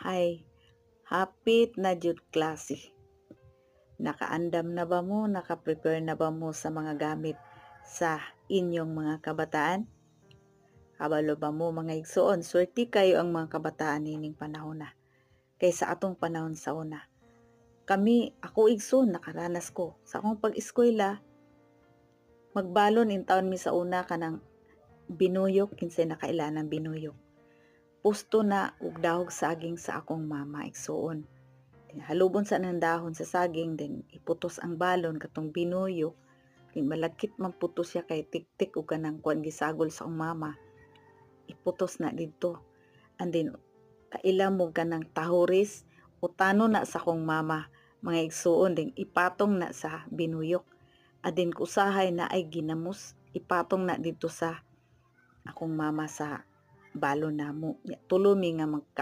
Hay, hapit na jud klase. Nakaandam na ba mo, naka-prepare na ba mo sa mga gamit sa inyong mga kabataan? Kabalo ba mo mga igsoon, swerte kayo ang mga kabataan nining panahon na. Kaysa atong panahon sa una. Ako igsoon, nakaranas ko. Sa akong pag-eskwela, magbalon in taon mi sa una kanang binuyok, kinsay nakailanang binuyok. Pusto na ug dahog saging sa akong mama igsoon. Halubon sa nang dahon sa saging, then iputos ang balon katong binuyok. Malagkit man putos siya kay tik-tik ug kanang kuan gisagol sa akong mama. Iputos na didto. And then kaila mo kanang tahuris utano na sa akong mama mga igsuon, then ipatong na sa binuyok. Adin kusahay na ay ginamos, ipatong na dito sa akong mama sa balon namo. Tulo mi nga